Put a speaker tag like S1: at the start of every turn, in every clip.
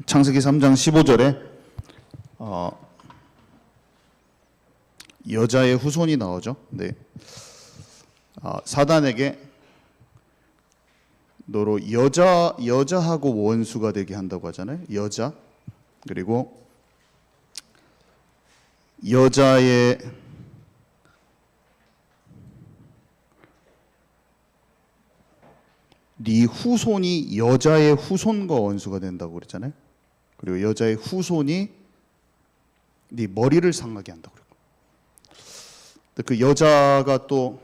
S1: 창세기 3장 15절에 여자의 후손이 나오죠. 네. 사단에게 너로 여자하고 원수가 되게 한다고 하잖아요. 여자. 그리고 여자의 네 후손이 여자의 후손과 원수가 된다고 그랬잖아요. 그리고 여자의 후손이 네 머리를 상하게 한다고 그랬고. 그 여자가 또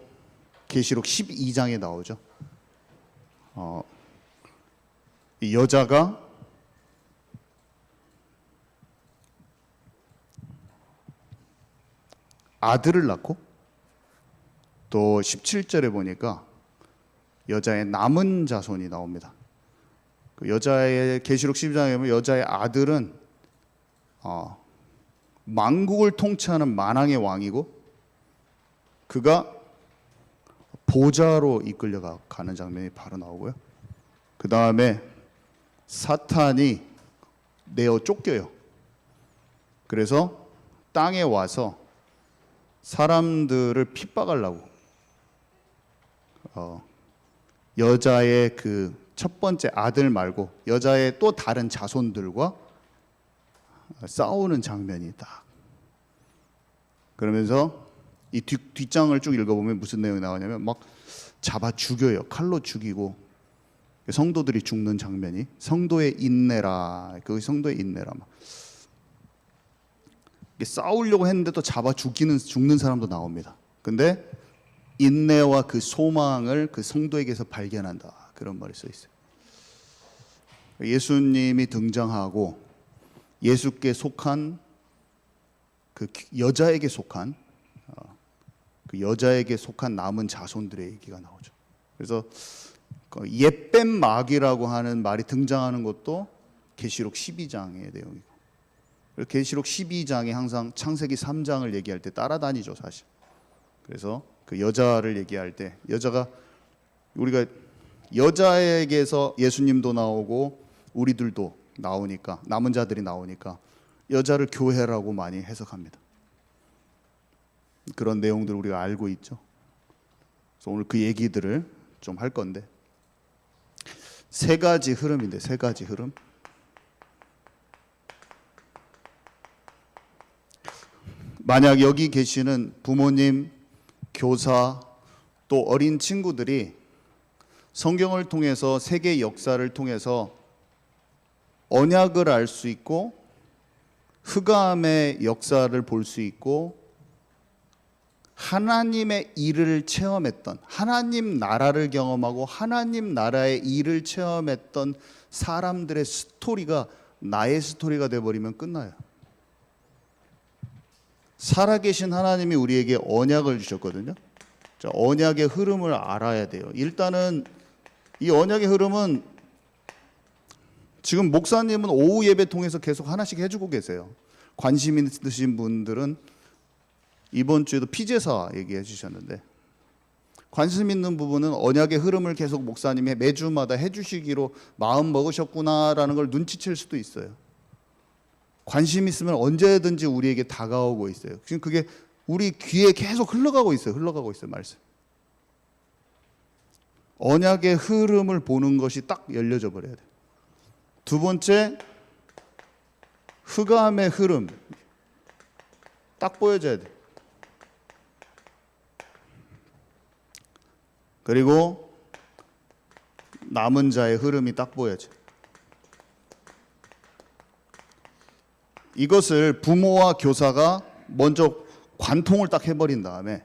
S1: 계시록 12장에 나오죠. 이 여자가 아들을 낳고 또 17절에 보니까 여자의 남은 자손이 나옵니다. 그 여자의 계시록 12장에 보면 여자의 아들은 만국을 통치하는 만왕의 왕이고 그가 보좌로 이끌려가는 장면이 바로 나오고요. 그 다음에 사탄이 내어 쫓겨요. 그래서 땅에 와서 사람들을 핍박하려고 여자의 그 첫 번째 아들 말고 여자의 또 다른 자손들과 싸우는 장면이 있다. 그러면서 이 뒷장을 쭉 읽어보면 무슨 내용이 나오냐면 막 잡아 죽여요. 칼로 죽이고 성도들이 죽는 장면이 성도의 인내라. 그 성도의 인내라. 막 싸우려고 했는데 또 잡아 죽는 사람도 나옵니다. 근데 인내와 그 소망을 그 성도에게서 발견한다. 그런 말이 써 있어요. 예수님이 등장하고 예수께 속한 그 여자에게 속한 그 여자에게 속한 남은 자손들의 얘기가 나오죠. 그래서 옛뱀 마귀라고 하는 말이 등장하는 것도 계시록 12장의 내용이고, 계시록 12장에 항상 창세기 3장을 얘기할 때 따라다니죠, 사실. 그래서 그 여자를 얘기할 때 여자가 우리가 여자에게서 예수님도 나오고 우리들도 나오니까 남은 자들이 나오니까 여자를 교회라고 많이 해석합니다. 그런 내용들 우리가 알고 있죠. 그래서 오늘 그 얘기들을 좀 할 건데 세 가지 흐름인데 세 가지 흐름. 만약 여기 계시는 부모님, 교사, 또 어린 친구들이 성경을 통해서 세계 역사를 통해서 언약을 알 수 있고 흑암의 역사를 볼 수 있고 하나님의 일을 체험했던, 하나님 나라를 경험하고 하나님 나라의 일을 체험했던 사람들의 스토리가 나의 스토리가 돼버리면 끝나요. 살아계신 하나님이 우리에게 언약을 주셨거든요. 자, 언약의 흐름을 알아야 돼요. 일단은 이 언약의 흐름은 지금 목사님은 오후 예배 통해서 계속 하나씩 해주고 계세요. 관심 있으신 분들은 이번 주에도 피제사 얘기해 주셨는데, 관심 있는 부분은 언약의 흐름을 계속 목사님이 매주마다 해주시기로 마음 먹으셨구나라는 걸 눈치챌 수도 있어요. 관심 있으면 언제든지 우리에게 다가오고 있어요. 지금 그게 우리 귀에 계속 흘러가고 있어요. 말씀. 언약의 흐름을 보는 것이 딱 열려져 버려야 돼요. 두 번째, 흑암의 흐름 딱 보여줘야 돼요. 그리고 남은 자의 흐름이 딱 보여져. 이것을 부모와 교사가 먼저 관통을 딱 해버린 다음에,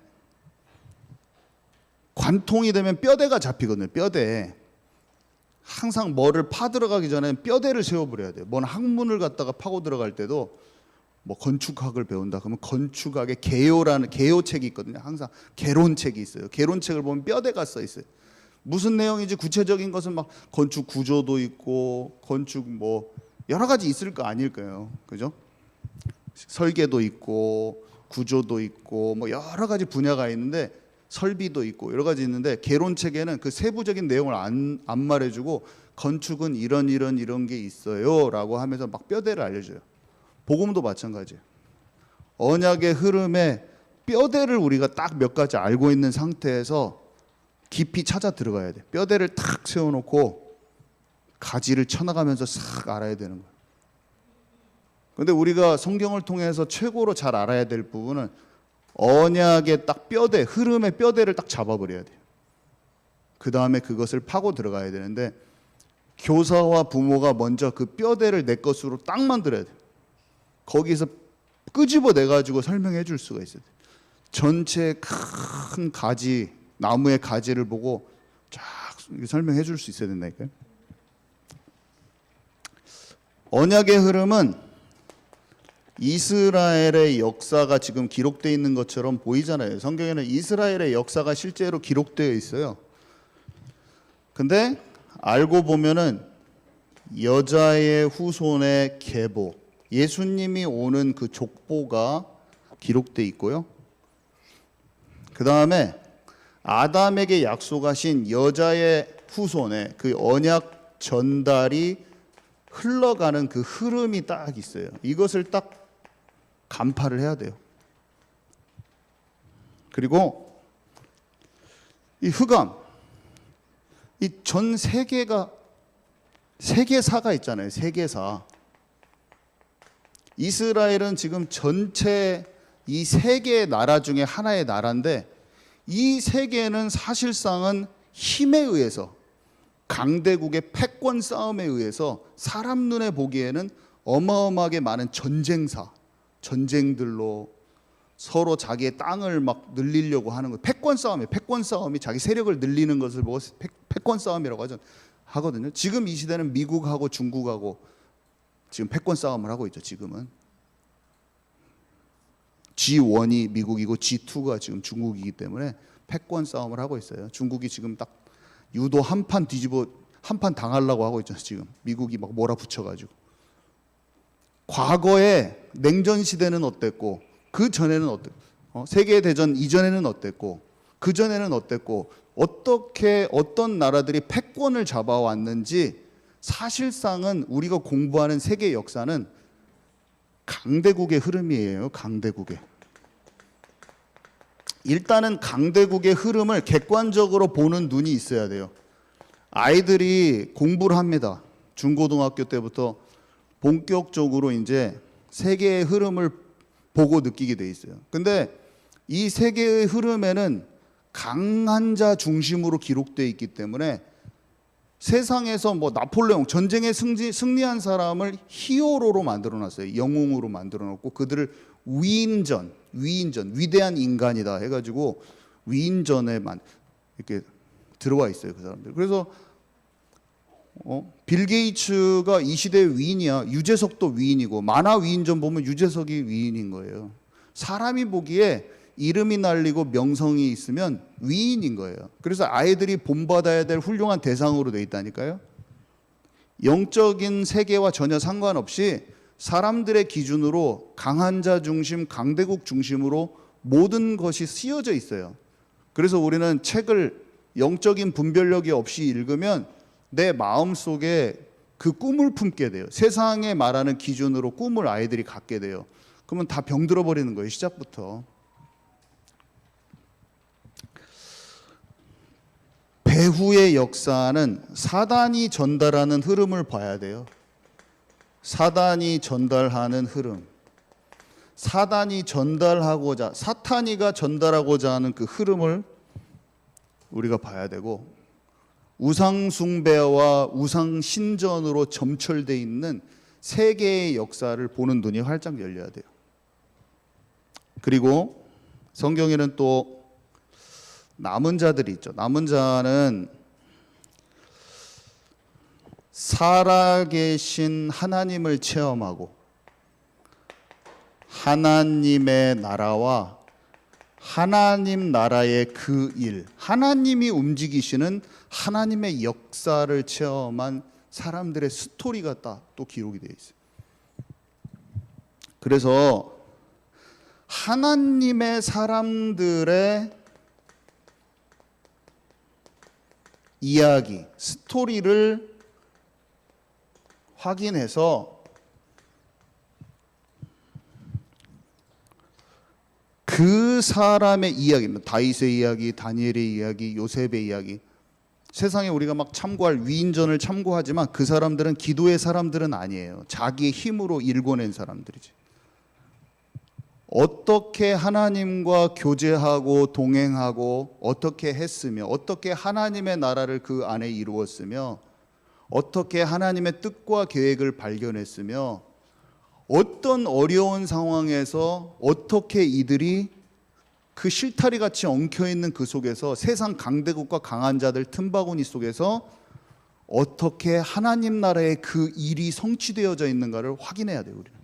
S1: 관통이 되면 뼈대가 잡히거든요. 뼈대. 항상 뭐를 파 들어가기 전에 뼈대를 세워버려야 돼요. 뭔 학문을 갖다가 파고 들어갈 때도 뭐 건축학을 배운다 그러면 건축학의 개요책이 있거든요. 항상 개론책이 있어요. 개론책을 보면 뼈대가 써 있어요. 무슨 내용인지 구체적인 것은 막 건축 구조도 있고 건축 뭐 여러 가지 있을 거 아닐까요? 그죠? 설계도 있고 구조도 있고 뭐 여러 가지 분야가 있는데 설비도 있고 여러 가지 있는데 개론책에는 그 세부적인 내용을 안 말해주고 건축은 이런 게 있어요라고 하면서 막 뼈대를 알려줘요. 복음도 마찬가지예요. 언약의 흐름에 뼈대를 우리가 딱 몇 가지 알고 있는 상태에서 깊이 찾아 들어가야 돼. 뼈대를 탁 세워놓고 가지를 쳐나가면서 싹 알아야 되는 거예요. 근데 우리가 성경을 통해서 최고로 잘 알아야 될 부분은 언약의 딱 뼈대, 흐름의 뼈대를 딱 잡아버려야 돼요. 그 다음에 그것을 파고 들어가야 되는데 교사와 부모가 먼저 그 뼈대를 내 것으로 딱 만들어야 돼요. 거기서 끄집어내가지고 설명해 줄 수가 있어요. 전체 큰 가지, 나무의 가지를 보고 쫙 설명해 줄 수 있어야 된다니까요. 언약의 흐름은 이스라엘의 역사가 지금 기록되어 있는 것처럼 보이잖아요. 성경에는 이스라엘의 역사가 실제로 기록되어 있어요. 근데 알고 보면은 여자의 후손의 계보, 예수님이 오는 그 족보가 기록되어 있고요. 그 다음에 아담에게 약속하신 여자의 후손의 그 언약 전달이 흘러가는 그 흐름이 딱 있어요. 이것을 딱 간파를 해야 돼요. 그리고 이 흑암, 이 전 세계가 세계사가 있잖아요. 세계사. 이스라엘은 지금 전체 이 세 개의 나라 중에 하나의 나라인데 이 세계는 사실상은 힘에 의해서 강대국의 패권 싸움에 의해서 사람 눈에 보기에는 어마어마하게 많은 전쟁들로 서로 자기의 땅을 막 늘리려고 하는 거. 패권 싸움이에요. 패권 싸움이 자기 세력을 늘리는 것을 보고 패권 싸움이라고 하거든요. 지금 이 시대는 미국하고 중국하고 지금 패권 싸움을 하고 있죠. 지금은 G1이 미국이고 G2가 지금 중국이기 때문에 패권 싸움을 하고 있어요. 중국이 지금 딱 유도 한판 당하려고 하고 있잖아요. 지금 미국이 막 몰아붙여가지고. 과거에 냉전 시대는 어땠고 그 전에는 어땠고 세계 대전 이전에는 어땠고 그 전에는 어땠고 어떻게 어떤 나라들이 패권을 잡아왔는지 사실상은 우리가 공부하는 세계 역사는 강대국의 흐름이에요. 강대국의. 일단은 강대국의 흐름을 객관적으로 보는 눈이 있어야 돼요. 아이들이 공부를 합니다. 중고등학교 때부터 본격적으로 이제 세계의 흐름을 보고 느끼게 돼 있어요. 근데 이 세계의 흐름에는 강한 자 중심으로 기록되어 있기 때문에 세상에서 뭐 나폴레옹 전쟁에 승리한 사람을 히어로로 만들어 놨어요. 영웅으로 만들어 놓고 그들을 위인전 위대한 인간이다 해가지고 위인전에만 이렇게 들어와 있어요. 그 사람들. 그래서 빌 게이츠가 이 시대의 위인이야. 유재석도 위인이고 만화 위인전 보면 유재석이 위인인 거예요. 사람이 보기에 이름이 날리고 명성이 있으면 위인인 거예요. 그래서 아이들이 본받아야 될 훌륭한 대상으로 돼 있다니까요. 영적인 세계와 전혀 상관없이 사람들의 기준으로 강한 자 중심, 강대국 중심으로 모든 것이 쓰여져 있어요. 그래서 우리는 책을 영적인 분별력이 없이 읽으면 내 마음속에 그 꿈을 품게 돼요. 세상에 말하는 기준으로 꿈을 아이들이 갖게 돼요. 그러면 다 병들어 버리는 거예요. 시작부터. 배후의 역사는 사단이 전달하는 흐름을 봐야 돼요. 사단이 전달하는 흐름. 사단이 전달하고자, 사탄이가 전달하고자 하는 그 흐름을 우리가 봐야 되고, 우상 숭배와 우상 신전으로 점철되어 있는 세계의 역사를 보는 눈이 활짝 열려야 돼요. 그리고 성경에는 또 남은 자들이 있죠. 남은 자는 살아계신 하나님을 체험하고 하나님의 나라와 하나님 나라의 그 일, 하나님이 움직이시는 하나님의 역사를 체험한 사람들의 스토리가 또 기록이 되어 있어요. 그래서 하나님의 사람들의 이야기, 스토리를 확인해서 그 사람의 이야기입니다. 다윗의 이야기, 다니엘의 이야기, 요셉의 이야기. 세상에 우리가 막 참고할 위인전을 참고하지만 그 사람들은 기도의 사람들은 아니에요. 자기의 힘으로 일궈낸 사람들이지. 어떻게 하나님과 교제하고 동행하고 어떻게 했으며 어떻게 하나님의 나라를 그 안에 이루었으며 어떻게 하나님의 뜻과 계획을 발견했으며 어떤 어려운 상황에서 어떻게 이들이 그 실타리 같이 엉켜있는 그 속에서 세상 강대국과 강한 자들 틈바구니 속에서 어떻게 하나님 나라의 그 일이 성취되어져 있는가를 확인해야 돼요. 우리는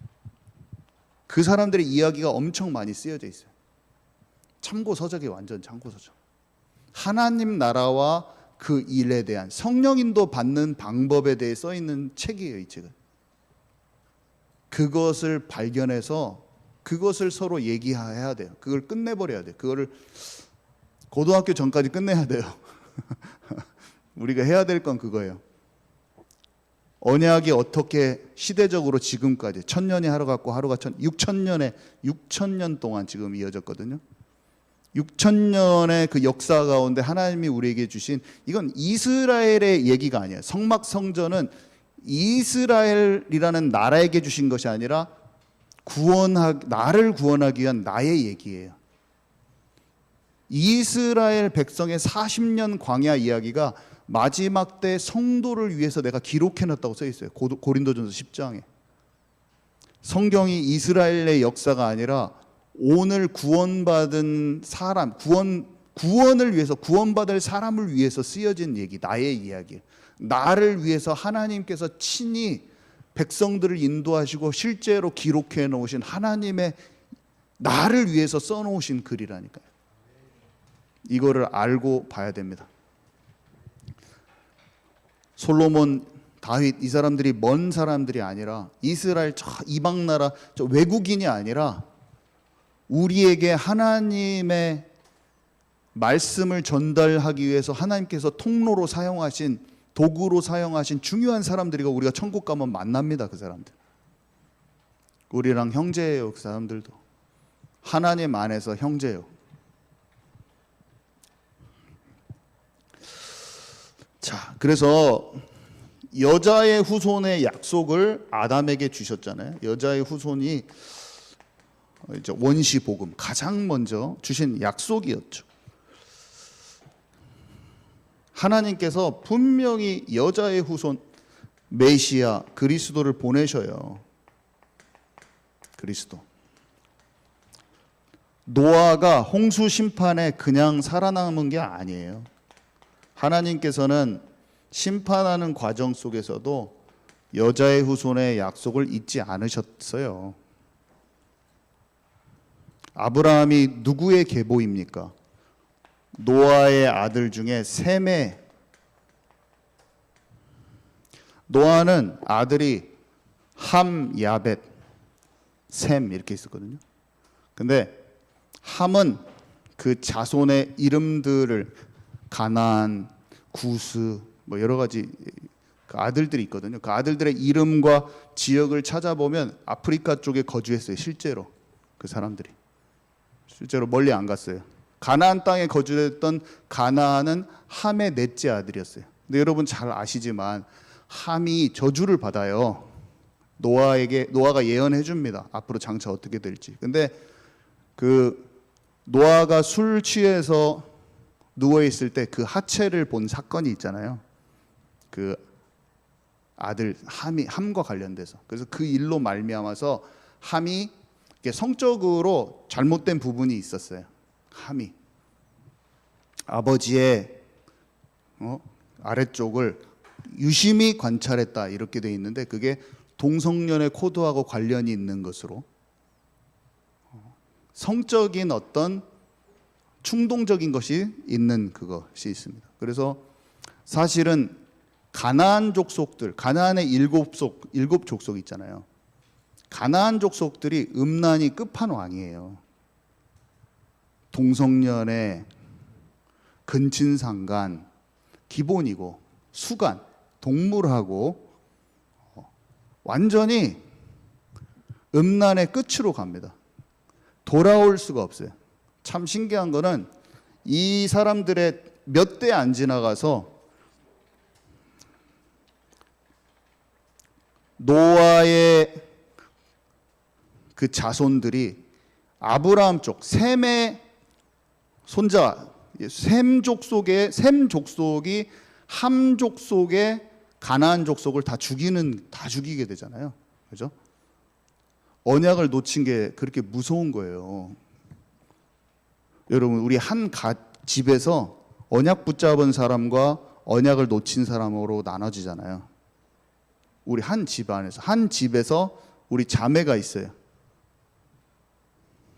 S1: 그 사람들의 이야기가 엄청 많이 쓰여져 있어요. 참고서적이 완전 참고서적. 하나님 나라와 그 일에 대한 성령인도 받는 방법에 대해 써 있는 책이에요. 이 책은. 그것을 발견해서 그것을 서로 얘기해야 돼요. 그걸 끝내버려야 돼요. 그거를 고등학교 전까지 끝내야 돼요. 우리가 해야 될 건 그거예요. 언약이 어떻게 시대적으로 지금까지 천년이 하루 같고 하루가 6천년 동안 지금 이어졌거든요. 6천년의 그 역사 가운데 하나님이 우리에게 주신, 이건 이스라엘의 얘기가 아니에요. 성막 성전은 이스라엘이라는 나라에게 주신 것이 아니라 나를 구원하기 위한 나의 얘기예요. 이스라엘 백성의 40년 광야 이야기가 마지막 때 성도를 위해서 내가 기록해놨다고 써 있어요. 고린도전서 10장에. 성경이 이스라엘의 역사가 아니라 오늘 구원받은 사람, 구원을 위해서, 구원받을 사람을 위해서 쓰여진 얘기, 나의 이야기. 나를 위해서 하나님께서 친히 백성들을 인도하시고 실제로 기록해 놓으신 하나님의 나를 위해서 써놓으신 글이라니까요. 이거를 알고 봐야 됩니다. 솔로몬, 다윗, 이 사람들이 먼 사람들이 아니라 이스라엘 저 이방 나라 저 외국인이 아니라 우리에게 하나님의 말씀을 전달하기 위해서 하나님께서 통로로 사용하신, 도구로 사용하신 중요한 사람들이고, 우리가 천국 가면 만납니다. 그 사람들 우리랑 형제예요. 그 사람들도 하나님 안에서 형제예요. 자, 그래서 여자의 후손의 약속을 아담에게 주셨잖아요. 여자의 후손이 이제 원시 복음, 가장 먼저 주신 약속이었죠. 하나님께서 분명히 여자의 후손 메시아 그리스도를 보내셔요. 그리스도. 노아가 홍수 심판에 그냥 살아남은 게 아니에요. 하나님께서는 심판하는 과정 속에서도 여자의 후손의 약속을 잊지 않으셨어요. 아브라함이 누구의 계보입니까? 노아의 아들 중에 셈의. 노아는 아들이 함, 야벳, 셈 이렇게 있었거든요. 근데 함은 그 자손의 이름들을 가나안, 구스 뭐 여러 가지 그 아들들이 있거든요. 그 아들들의 이름과 지역을 찾아보면 아프리카 쪽에 거주했어요. 실제로 그 사람들이 실제로 멀리 안 갔어요. 가나안 땅에 거주했던 가나안은 함의 넷째 아들이었어요. 근데 여러분 잘 아시지만 함이 저주를 받아요. 노아가 예언해 줍니다. 앞으로 장차 어떻게 될지. 근데 그 노아가 술 취해서 누워 있을 때 그 하체를 본 사건이 있잖아요. 그 아들 함과 관련돼서. 그래서 그 일로 말미암아서 함이 성적으로 잘못된 부분이 있었어요. 함이 아버지의 아래쪽을 유심히 관찰했다 이렇게 돼 있는데, 그게 동성연애 코드하고 관련이 있는 것으로 성적인 어떤 충동적인 것이 있는 그것이 있습니다. 그래서 사실은 가나안 족속들, 가나안의 일곱 족속 있잖아요. 가나안 족속들이 음란이 끝판왕이에요. 동성연애, 근친상간 기본이고, 수간, 동물하고 완전히 음란의 끝으로 갑니다. 돌아올 수가 없어요. 참 신기한 거는 이 사람들의 몇 대 안 지나가서 노아의 그 자손들이 아브라함 쪽 셈의 손자 셈 족속이 함 족속의 가나안 족속을 다 죽이게 되잖아요. 그죠? 언약을 놓친 게 그렇게 무서운 거예요. 여러분, 우리 한 집에서 언약 붙잡은 사람과 언약을 놓친 사람으로 나눠지잖아요. 우리 한 집에서 우리 자매가 있어요.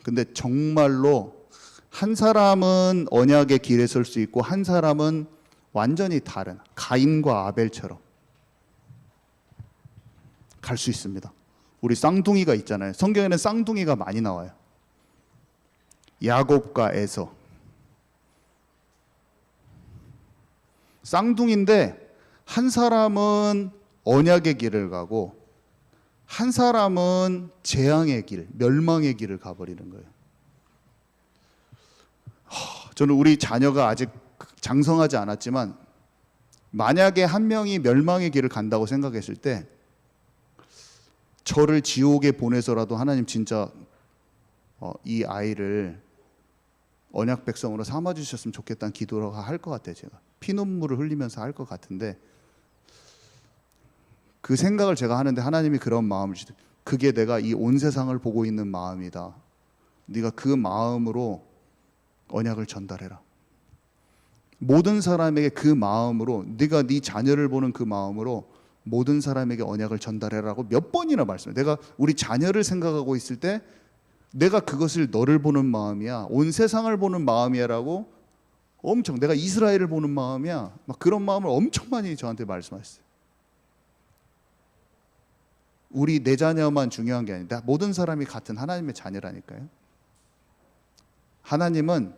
S1: 근데 정말로 한 사람은 언약의 길에 설 수 있고 한 사람은 완전히 다른 가인과 아벨처럼 갈 수 있습니다. 우리 쌍둥이가 있잖아요. 성경에는 쌍둥이가 많이 나와요. 야곱과 에서. 쌍둥이인데 한 사람은 언약의 길을 가고 한 사람은 재앙의 길, 멸망의 길을 가버리는 거예요. 저는 우리 자녀가 아직 장성하지 않았지만 만약에 한 명이 멸망의 길을 간다고 생각했을 때 저를 지옥에 보내서라도 하나님 진짜 이 아이를 언약 백성으로 삼아주셨으면 좋겠다는 기도를 할 것 같아요. 제가 피눈물을 흘리면서 할 것 같은데 그 생각을 제가 하는데 하나님이 그런 마음을 주시더라고요. 그게 내가 이 온 세상을 보고 있는 마음이다. 네가 그 마음으로 언약을 전달해라. 모든 사람에게 그 마음으로, 네가 네 자녀를 보는 그 마음으로 모든 사람에게 언약을 전달해라고 몇 번이나 말씀해요. 내가 우리 자녀를 생각하고 있을 때 내가 그것을 너를 보는 마음이야, 온 세상을 보는 마음이야라고 엄청, 내가 이스라엘을 보는 마음이야, 막 그런 마음을 엄청 많이 저한테 말씀하셨어요. 우리 내 자녀만 중요한 게 아니다. 모든 사람이 같은 하나님의 자녀라니까요. 하나님은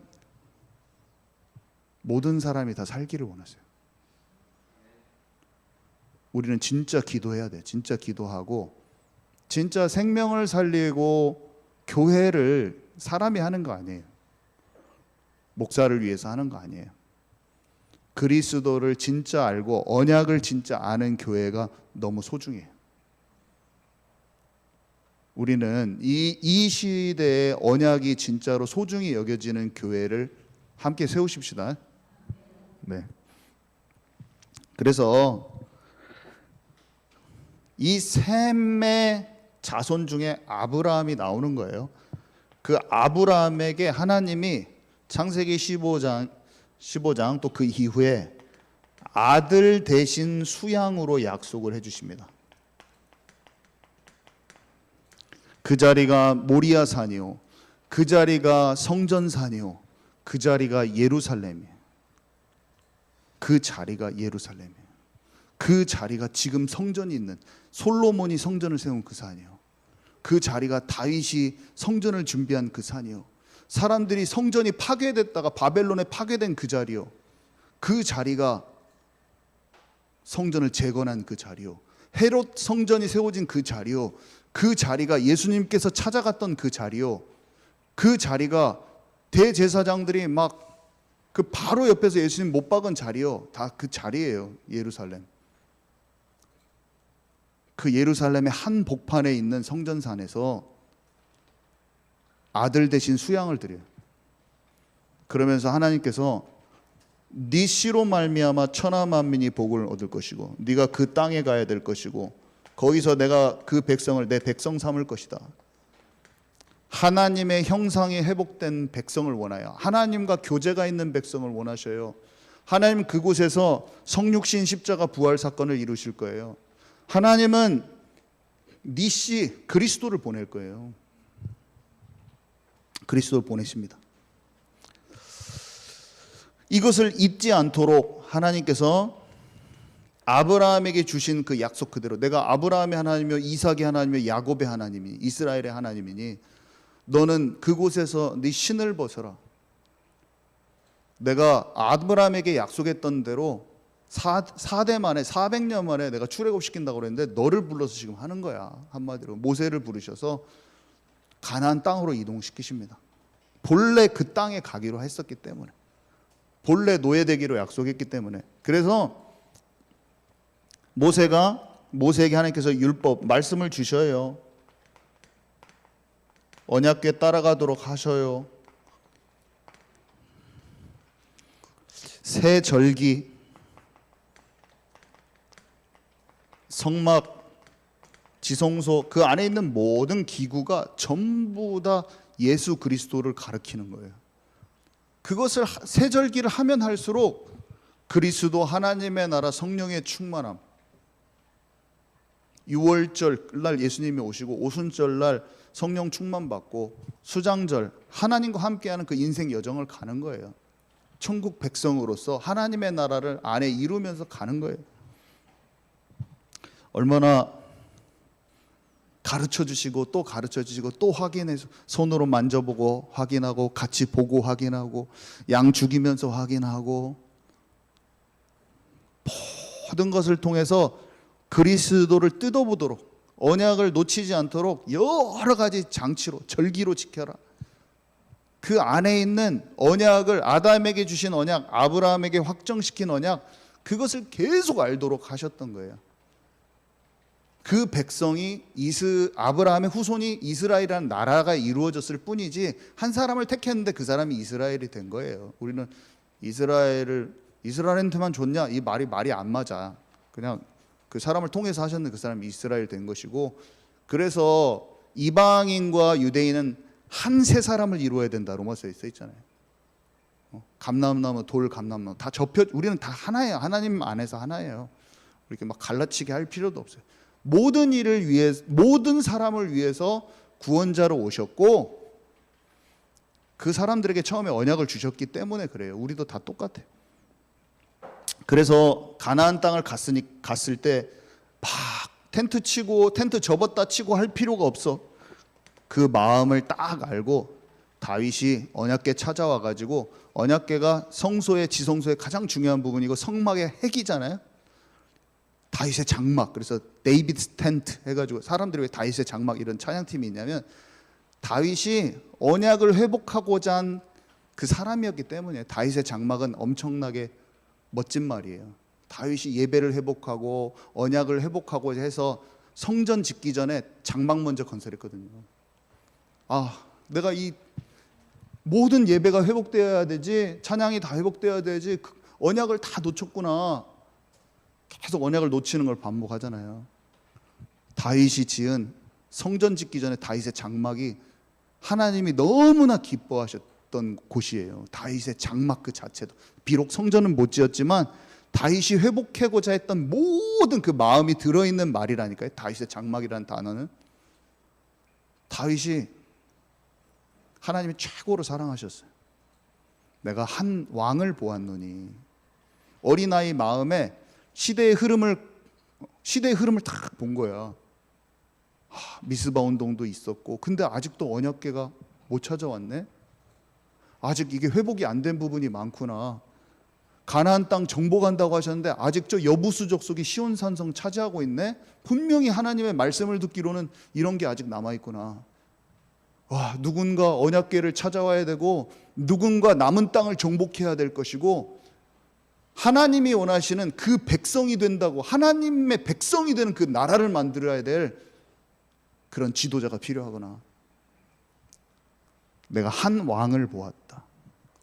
S1: 모든 사람이 다 살기를 원하세요. 우리는 진짜 기도해야 돼. 진짜 기도하고 진짜 생명을 살리고 교회를 사람이 하는 거 아니에요. 목사를 위해서 하는 거 아니에요. 그리스도를 진짜 알고 언약을 진짜 아는 교회가 너무 소중해요. 우리는 이 시대에 언약이 진짜로 소중히 여겨지는 교회를 함께 세우십시다. 네. 그래서 이 셈의 자손 중에 아브라함이 나오는 거예요. 그 아브라함에게 하나님이 창세기 15장 또 그 이후에 아들 대신 수양으로 약속을 해주십니다. 그 자리가 모리아 산이요, 그 자리가 성전산이요, 그 자리가 예루살렘이에요. 그 자리가 예루살렘이에요. 그 자리가 지금 성전이 있는, 솔로몬이 성전을 세운 그 산이요, 그 자리가 다윗이 성전을 준비한 그 산이요, 사람들이 성전이 파괴됐다가 바벨론에 파괴된 그 자리요, 그 자리가 성전을 재건한 그 자리요, 헤롯 성전이 세워진 그 자리요, 그 자리가 예수님께서 찾아갔던 그 자리요, 그 자리가 대제사장들이 막 그 바로 옆에서 예수님 못 박은 자리요, 다 그 자리예요. 예루살렘. 그 예루살렘의 한 복판에 있는 성전산에서 아들 대신 수양을 드려요. 그러면서 하나님께서 네 씨로 말미암아 천하 만민이 복을 얻을 것이고 네가 그 땅에 가야 될 것이고 거기서 내가 그 백성을 내 백성 삼을 것이다. 하나님의 형상이 회복된 백성을 원하여, 하나님과 교제가 있는 백성을 원하셔요. 하나님 그곳에서 성육신 십자가 부활 사건을 이루실 거예요. 하나님은 네 씨 그리스도를 보낼 거예요. 그리스도를 보내십니다. 이것을 잊지 않도록 하나님께서 아브라함에게 주신 그 약속 그대로, 내가 아브라함의 하나님이요 이삭의 하나님이요 야곱의 하나님이니 이스라엘의 하나님이니 너는 그곳에서 네 신을 벗어라. 내가 아브라함에게 약속했던 대로 4대 만에 400년 만에 내가 출애굽시킨다고 그랬는데 너를 불러서 지금 하는 거야. 한마디로 모세를 부르셔서 가나안 땅으로 이동시키십니다. 본래 그 땅에 가기로 했었기 때문에, 본래 노예되기로 약속했기 때문에. 그래서 모세에게 하나님께서 율법 말씀을 주셔요. 언약궤 따라가도록 하셔요. 새 절기, 성막, 지성소, 그 안에 있는 모든 기구가 전부 다 예수 그리스도를 가리키는 거예요. 그것을 새 절기를 하면 할수록 그리스도 하나님의 나라 성령의 충만함, 6월절 날 예수님이 오시고 오순절 날 성령 충만 받고 수장절 하나님과 함께하는 그 인생 여정을 가는 거예요. 천국 백성으로서 하나님의 나라를 안에 이루면서 가는 거예요. 얼마나 가르쳐 주시고 또 가르쳐 주시고 또 확인해서 손으로 만져보고 확인하고 같이 보고 확인하고 양 죽이면서 확인하고 모든 것을 통해서 그리스도를 뜯어보도록, 언약을 놓치지 않도록 여러 가지 장치로 절기로 지켜라. 그 안에 있는 언약을, 아담에게 주신 언약, 아브라함에게 확정시킨 언약, 그것을 계속 알도록 하셨던 거예요. 그 백성이 아브라함의 후손이 이스라엘이라는 나라가 이루어졌을 뿐이지 한 사람을 택했는데 그 사람이 이스라엘이 된 거예요. 우리는 이스라엘한테만 줬냐? 이 말이 안 맞아. 그냥 그 사람을 통해서 하셨는데 그 사람이 이스라엘 된 것이고, 그래서 이방인과 유대인은 한 세 사람을 이루어야 된다. 로마서에 써 있잖아요. 감람나무, 돌, 감람나무 다 우리는 다 하나예요. 하나님 안에서 하나예요. 이렇게 막 갈라치게 할 필요도 없어요. 모든 일을 위해, 모든 사람을 위해서 구원자로 오셨고, 그 사람들에게 처음에 언약을 주셨기 때문에 그래요. 우리도 다 똑같아요. 그래서 가나안 땅을 갔을 때 막 텐트 치고 텐트 접었다 치고 할 필요가 없어. 그 마음을 딱 알고 다윗이 언약궤 찾아와 가지고, 언약궤가 성소의 지성소의 가장 중요한 부분이고 성막의 핵이잖아요. 다윗의 장막, 그래서 데이비드 텐트 해가지고, 사람들이 왜 다윗의 장막 이런 찬양팀이 있냐면 다윗이 언약을 회복하고자 한 그 사람이었기 때문에. 다윗의 장막은 엄청나게 멋진 말이에요. 다윗이 예배를 회복하고 언약을 회복하고 해서 성전 짓기 전에 장막 먼저 건설했거든요. 내가 이 모든 예배가 회복되어야 되지, 찬양이 다 회복되어야 되지, 언약을 다 놓쳤구나. 계속 언약을 놓치는 걸 반복하잖아요. 다윗이 지은 성전 짓기 전에 다윗의 장막이 하나님이 너무나 기뻐하셨던 곳이에요. 다윗의 장막 그 자체도. 비록 성전은 못 지었지만 다윗이 회복하고자 했던 모든 그 마음이 들어있는 말이라니까요. 다윗의 장막이라는 단어는. 다윗이 하나님이 최고로 사랑하셨어요. 내가 한 왕을 보았노니. 어린아이 마음에 시대의 흐름을 딱 본 거야. 미스바 운동도 있었고, 근데 아직도 언약궤가 못 찾아왔네. 아직 이게 회복이 안 된 부분이 많구나. 가나안 땅 정복한다고 하셨는데 아직 저 여부수 족속이 시온산성 차지하고 있네. 분명히 하나님의 말씀을 듣기로는 이런 게 아직 남아 있구나. 누군가 언약궤를 찾아와야 되고, 누군가 남은 땅을 정복해야 될 것이고, 하나님이 원하시는 그 백성이 된다고, 하나님의 백성이 되는 그 나라를 만들어야 될 그런 지도자가 필요하구나. 내가 한 왕을 보았다.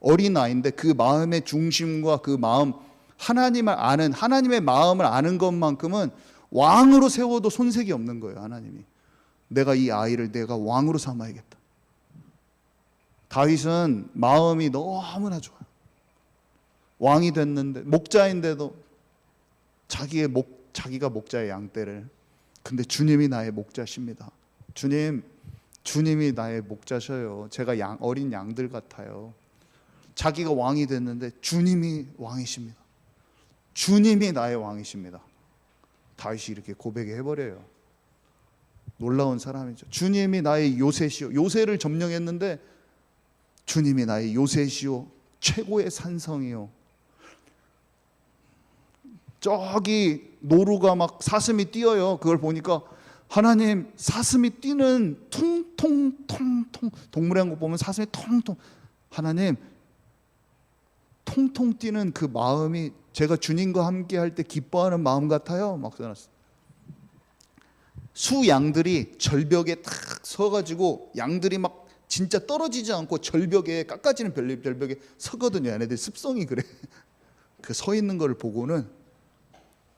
S1: 어린아이인데 그 마음의 중심과 그 마음, 하나님의 마음을 아는 것만큼은 왕으로 세워도 손색이 없는 거예요. 하나님이 내가 이 아이를 내가 왕으로 삼아야겠다. 다윗은 마음이 너무나 좋아요. 왕이 됐는데, 목자인데도 자기가 목자의 양떼를, 근데 주님이 나의 목자십니다. 주님이 나의 목자셔요. 제가 어린 양들 같아요. 자기가 왕이 됐는데 주님이 왕이십니다. 주님이 나의 왕이십니다. 다윗이 이렇게 고백해 버려요. 놀라운 사람이죠. 주님이 나의 요새시오. 요새를 점령했는데 주님이 나의 요새시오. 최고의 산성이요. 저기 노루가 막 사슴이 뛰어요. 그걸 보니까 하나님, 사슴이 뛰는 통통통통, 동물의 왕국 보면 사슴이 통통, 하나님 통통 뛰는 그 마음이 제가 주님과 함께 할 때 기뻐하는 마음 같아요. 막 써놨어요. 수 양들이 절벽에 탁 서가지고 양들이 막 진짜 떨어지지 않고 절벽에, 깎아지는 절벽에 서거든요. 얘네들 습성이 그래. 그 서 있는 걸 보고는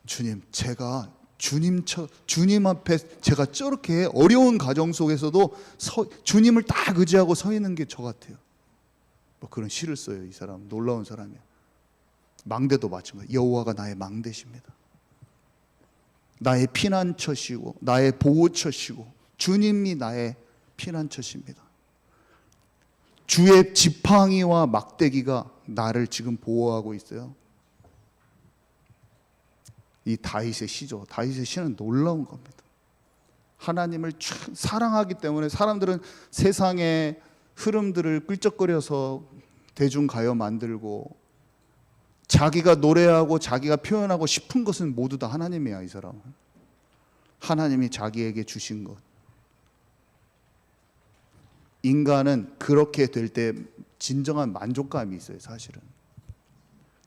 S1: 주님, 제가 주님 앞에 제가 저렇게 어려운 가정 속에서도 주님을 딱 의지하고 서 있는 게 저 같아요. 뭐 그런 시를 써요. 이 사람 놀라운 사람이야. 망대도 마찬가지. 여호와가 나의 망대십니다. 나의 피난처시고 나의 보호처시고 주님이 나의 피난처십니다. 주의 지팡이와 막대기가 나를 지금 보호하고 있어요. 이 다윗의 시죠. 다윗의 시는 놀라운 겁니다. 하나님을 사랑하기 때문에 사람들은 세상의 흐름들을 끌적거려서 대중가요 만들고 자기가 노래하고 자기가 표현하고 싶은 것은 모두 다 하나님이야. 이 사람은 하나님이 자기에게 주신 것. 인간은 그렇게 될 때 진정한 만족감이 있어요. 사실은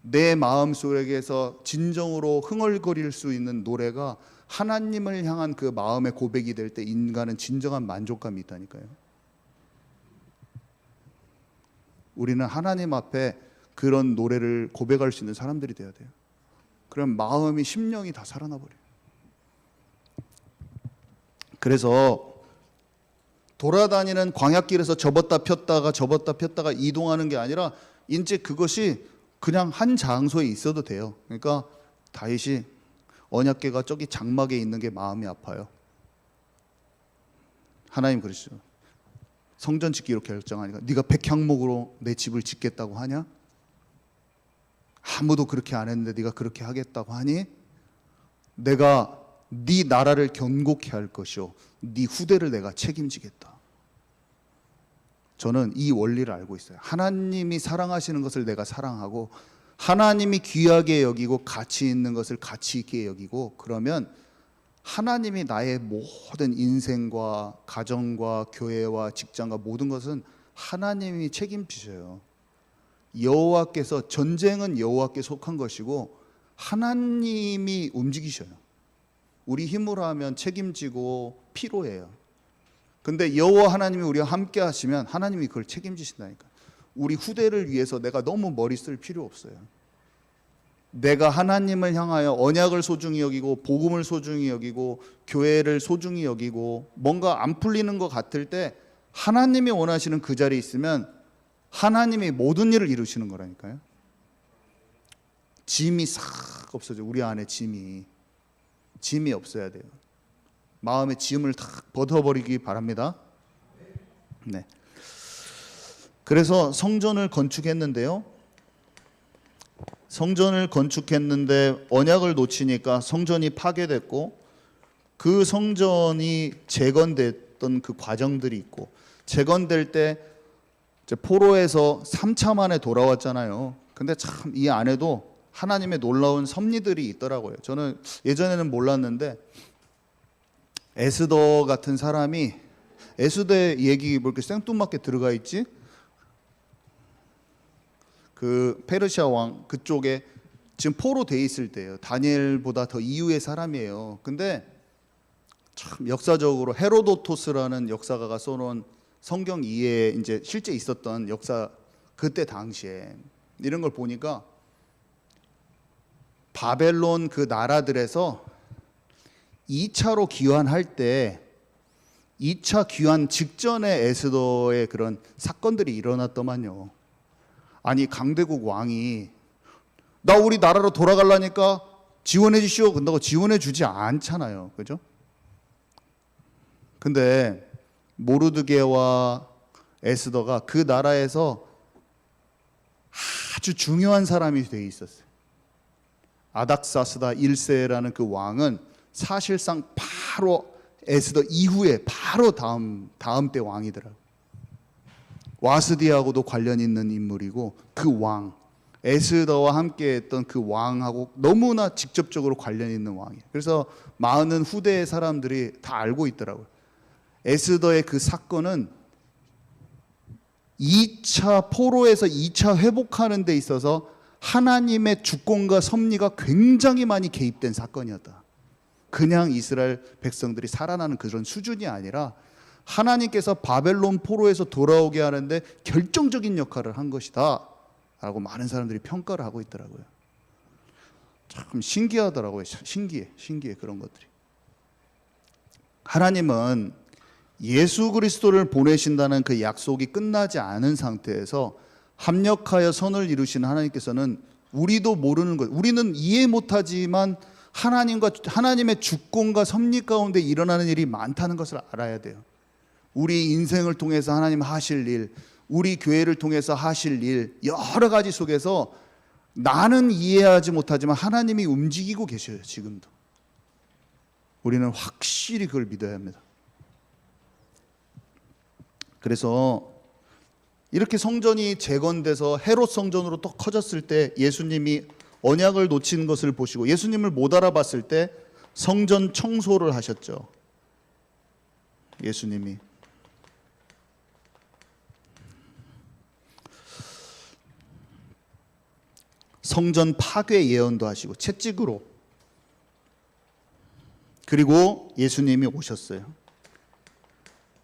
S1: 내 마음속에서 진정으로 흥얼거릴 수 있는 노래가 하나님을 향한 그 마음의 고백이 될 때 인간은 진정한 만족감이 있다니까요. 우리는 하나님 앞에 그런 노래를 고백할 수 있는 사람들이 되어야 돼요. 그럼 마음이 심령이 다 살아나 버려요. 그래서 돌아다니는 광야길에서 접었다 폈다가 이동하는 게 아니라 이제 그것이 그냥 한 장소에 있어도 돼요. 그러니까 다윗이 언약궤가 저기 장막에 있는 게 마음이 아파요. 하나님 그러시죠. 성전 짓기로 결정하니까 네가 백향목으로 내 집을 짓겠다고 하냐? 아무도 그렇게 안 했는데 네가 그렇게 하겠다고 하니? 내가 네 나라를 견고케 할 것이요 네 후대를 내가 책임지겠다. 저는 이 원리를 알고 있어요. 하나님이 사랑하시는 것을 내가 사랑하고 하나님이 귀하게 여기고 가치 있는 것을 가치 있게 여기고 그러면 하나님이 나의 모든 인생과 가정과 교회와 직장과 모든 것은 하나님이 책임지셔요. 여호와께서 전쟁은 여호와께 속한 것이고 하나님이 움직이셔요. 우리 힘으로 하면 책임지고 피로해요. 근데 여호와 하나님이 우리와 함께 하시면 하나님이 그걸 책임지신다니까. 우리 후대를 위해서 내가 너무 머리 쓸 필요 없어요. 내가 하나님을 향하여 언약을 소중히 여기고 복음을 소중히 여기고 교회를 소중히 여기고 뭔가 안 풀리는 것 같을 때 하나님이 원하시는 그 자리에 있으면 하나님이 모든 일을 이루시는 거라니까요. 짐이 싹 없어져. 우리 안에 짐이 없어야 돼요. 마음의 짐을 탁 벗어버리기 바랍니다. 네. 그래서 성전을 건축했는데요. 성전을 건축했는데 언약을 놓치니까 성전이 파괴됐고 그 성전이 재건됐던 그 과정들이 있고 재건될 때 포로에서 3차 만에 돌아왔잖아요. 근데 참 이 안에도 하나님의 놀라운 섭리들이 있더라고요. 저는 예전에는 몰랐는데 에스더 같은 사람이 에스더의 얘기 뭐 이렇게 생뚱맞게 들어가 있지? 그 페르시아 왕 그쪽에 지금 포로 돼 있을 때예요. 다니엘보다 더 이후의 사람이에요. 근데 참 역사적으로 헤로도토스라는 역사가가 써놓은 성경 이해에 이제 실제 있었던 역사 그때 당시에 이런 걸 보니까 바벨론 그 나라들에서 2차로 귀환할 때 2차 귀환 직전에 에스더의 그런 사건들이 일어났더만요. 아니 강대국 왕이 나 우리 나라로 돌아가려니까 지원해 주시오 근다고 지원해 주지 않잖아요. 그죠? 근데 모르드게와 에스더가 그 나라에서 아주 중요한 사람이 돼 있었어요. 아닥사스다 1세라는 그 왕은 사실상 바로 에스더 이후에 바로 다음 때 왕이더라고요. 와스디하고도 관련 있는 인물이고 그 왕 에스더와 함께했던 그 왕하고 너무나 직접적으로 관련 있는 왕이에요. 그래서 많은 후대의 사람들이 다 알고 있더라고요. 에스더의 그 사건은 2차 포로에서 2차 회복하는 데 있어서 하나님의 주권과 섭리가 굉장히 많이 개입된 사건이었다. 그냥 이스라엘 백성들이 살아나는 그런 수준이 아니라 하나님께서 바벨론 포로에서 돌아오게 하는데 결정적인 역할을 한 것이다 라고 많은 사람들이 평가를 하고 있더라고요. 참 신기하더라고요. 신기해 그런 것들이. 하나님은 예수 그리스도를 보내신다는 그 약속이 끝나지 않은 상태에서 합력하여 선을 이루시는 하나님께서는 우리도 모르는 것, 우리는 이해 못하지만 하나님의 주권과 섭리 가운데 일어나는 일이 많다는 것을 알아야 돼요. 우리 인생을 통해서 하나님 하실 일, 우리 교회를 통해서 하실 일, 여러 가지 속에서 나는 이해하지 못하지만 하나님이 움직이고 계셔요. 지금도. 우리는 확실히 그걸 믿어야 합니다. 그래서 이렇게 성전이 재건돼서 헤롯 성전으로 또 커졌을 때 예수님이 언약을 놓친 것을 보시고 예수님을 못 알아봤을 때 성전 청소를 하셨죠. 예수님이. 성전 파괴 예언도 하시고 채찍으로. 그리고 예수님이 오셨어요.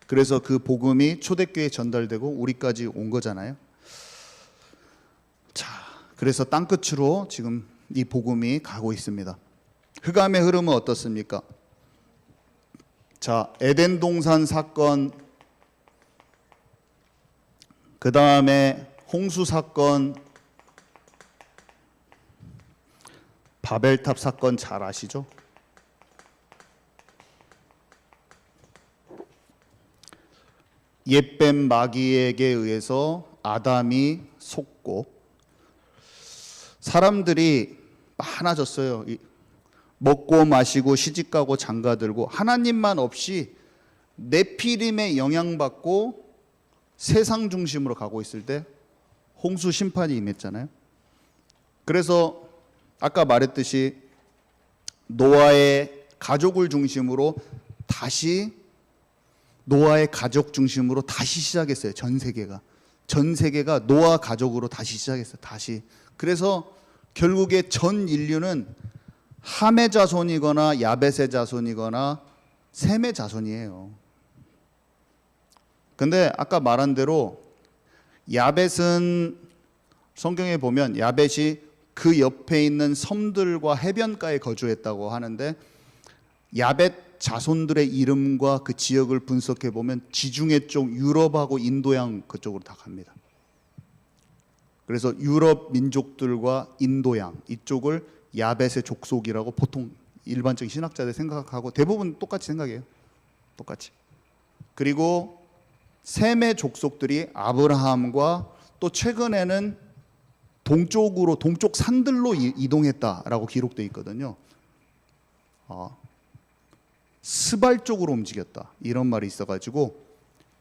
S1: 그래서 그 복음이 초대교회에 전달되고 우리까지 온 거잖아요. 자, 그래서 땅끝으로 지금 이 복음이 가고 있습니다. 흑암의 흐름은 어떻습니까? 자, 에덴 동산 사건, 그 다음에 홍수 사건, 바벨탑 사건 잘 아시죠? 옛뱀 마귀에게 의해서 아담이 속고 사람들이 많아졌어요. 먹고 마시고 시집가고 장가들고 하나님만 없이 네피림에 영향받고 세상 중심으로 가고 있을 때 홍수 심판이 임했잖아요. 그래서 아까 말했듯이 노아의 가족을 중심으로 노아의 가족 중심으로 다시 시작했어요. 전 세계가 노아 가족으로 다시 시작했어요. 다시. 그래서 결국에 전 인류는 함의 자손이거나 야벳의 자손이거나 셈의 자손이에요. 근데 아까 말한 대로 야벳은 성경에 보면 야벳이 그 옆에 있는 섬들과 해변가에 거주했다고 하는데 야벳 자손들의 이름과 그 지역을 분석해 보면 지중해 쪽 유럽하고 인도양 그쪽으로 다 갑니다. 그래서 유럽 민족들과 인도양 이쪽을 야벳의 족속이라고 보통 일반적인 신학자들 생각하고 대부분 똑같이 생각해요. 똑같이. 그리고 셈의 족속들이 아브라함과 또 최근에는 동쪽 산들로 이동했다라고 기록되어 있거든요. 스발 쪽으로 움직였다 이런 말이 있어가지고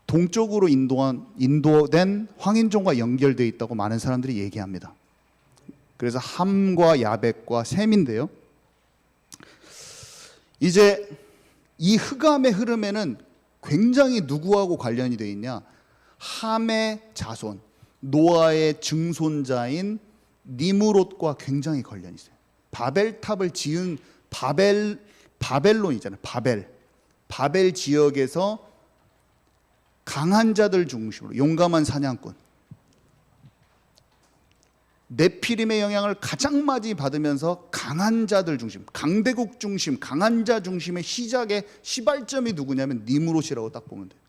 S1: 동쪽으로 인도된 황인종과 연결되어 있다고 많은 사람들이 얘기합니다. 그래서 함과 야벳과 셈인데요. 이제 이 흑암의 흐름에는 굉장히 누구하고 관련이 되어 있냐? 함의 자손, 노아의 증손자인 니므롯과 굉장히 관련이 있어요. 바벨탑을 지은 바벨론이잖아요. 바벨 지역에서 강한 자들 중심으로 용감한 사냥꾼, 네피림의 영향을 가장 많이 받으면서 강한 자들 중심, 강대국 중심, 강한 자 중심의 시작의 시발점이 누구냐면 니므롯이라고 딱 보면 돼요.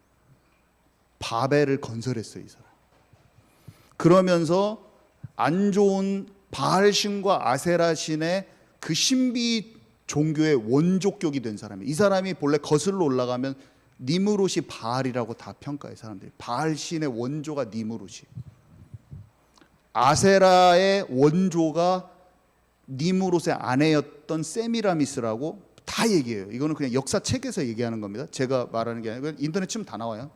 S1: 바벨을 건설했어요, 이 사람. 그러면서 안 좋은 바알신과 아세라신의 그 신비 종교의 원조격이 된 사람이에요. 이 사람이 본래 거슬러 올라가면 니므롯이 바알이라고 다 평가해요, 사람들이. 바알신의 원조가 니므롯이. 아세라의 원조가 니므롯의 아내였던 세미라미스라고 다 얘기해요. 이거는 그냥 역사책에서 얘기하는 겁니다. 제가 말하는 게 아니고 인터넷 치면 다 나와요.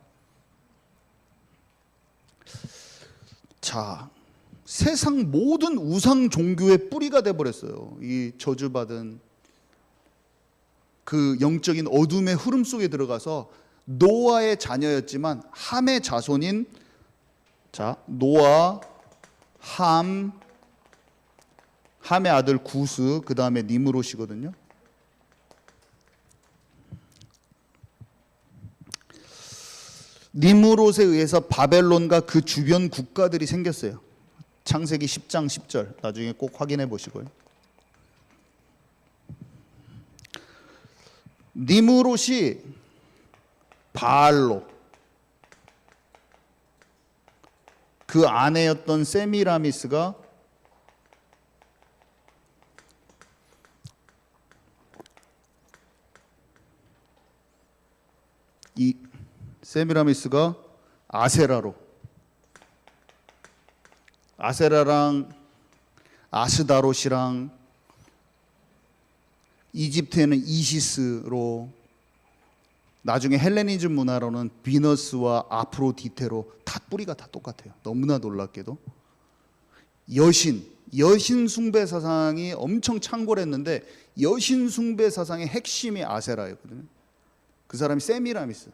S1: 자, 세상 모든 우상 종교의 뿌리가 돼버렸어요. 이 저주받은 그 영적인 어둠의 흐름 속에 들어가서 노아의 자녀였지만 함의 자손인 노아, 함의 아들 구스, 그 다음에 니므롯이거든요. 니므롯에 의해서 바벨론과 그 주변 국가들이 생겼어요. 창세기 10장 10절 나중에 꼭 확인해 보시고요. 니므롯이 바알로, 그 아내였던 세미라미스가 이 세미라미스가 아세라랑 아스다롯이랑 이집트에는 이시스로, 나중에 헬레니즘 문화로는 비너스와 아프로디테로 다 뿌리가 다 똑같아요. 너무나 놀랍게도 여신 숭배 사상이 엄청 창궐했는데 여신 숭배 사상의 핵심이 아세라였거든요. 그 사람이 세미라미스.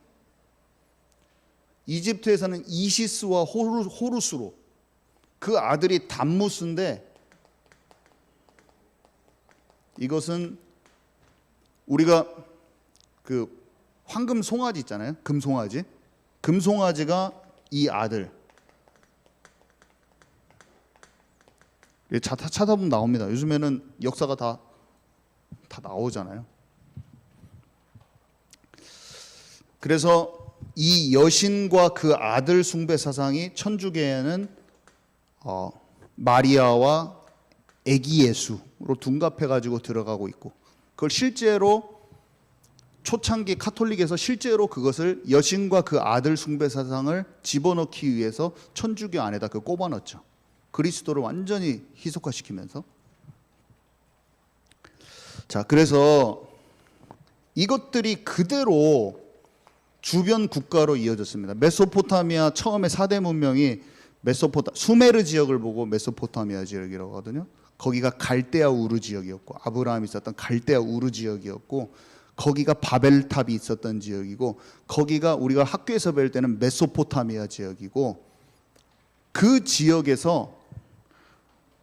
S1: 이집트에서는 이시스와 호루스로, 그 아들이 담무스인데, 이것은 우리가 그 황금 송아지 있잖아요. 금송아지가 이 아들. 찾아보면 나옵니다. 요즘에는 역사가 다 나오잖아요. 그래서 이 여신과 그 아들 숭배 사상이 천주교에는 마리아와 애기 예수로 둔갑해 가지고 들어가고 있고, 그걸 실제로 초창기 카톨릭에서 실제로 그것을 여신과 그 아들 숭배 사상을 집어넣기 위해서 천주교 안에다 그 꼽아 넣었죠. 그리스도를 완전히 희석화시키면서. 자, 그래서 이것들이 그대로 주변 국가로 이어졌습니다. 메소포타미아 처음에 4대 문명이 수메르 지역을 보고 메소포타미아 지역이라고 하거든요. 거기가 갈대아 우르 지역이었고, 아브라함이 있었던 갈대아 우르 지역이었고, 거기가 바벨탑이 있었던 지역이고, 거기가 우리가 학교에서 배울 때는 메소포타미아 지역이고, 그 지역에서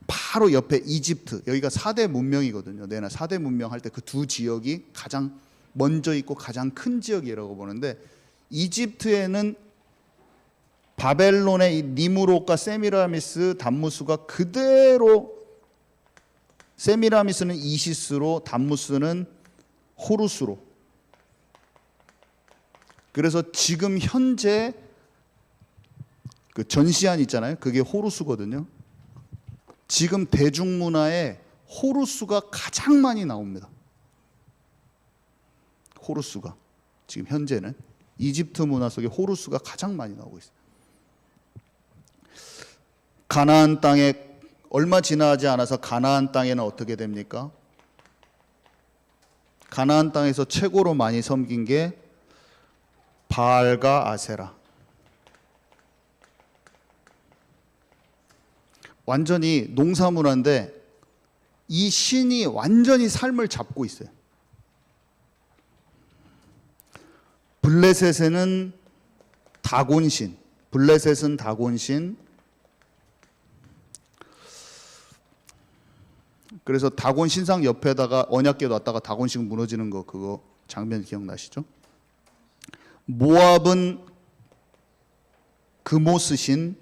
S1: 바로 옆에 이집트, 여기가 4대 문명이거든요. 내나 4대 문명 할 때 그 두 지역이 가장 먼저 있고 가장 큰 지역이라고 보는데, 이집트에는 바벨론의 이 니므롯과 세미라미스, 담무스가 그대로, 세미라미스는 이시스로, 담무스는 호루스로. 그래서 지금 현재 그 전시안 있잖아요. 그게 호루스거든요. 지금 대중문화에 호루스가 가장 많이 나옵니다. 호루스가 지금 현재는 이집트 문화 속에 호루스가 가장 많이 나오고 있어요. 가나안 땅에 얼마 지나지 않아서 가나안 땅에는 어떻게 됩니까? 가나안 땅에서 최고로 많이 섬긴 게 바알과 아세라. 완전히 농사문화인데 이 신이 완전히 삶을 잡고 있어요. 블레셋은 다곤신, 그래서 다곤 신상 옆에다가 언약궤 놨다가 다곤식 무너지는 거, 그거 장면 기억나시죠? 모압은 그모스신,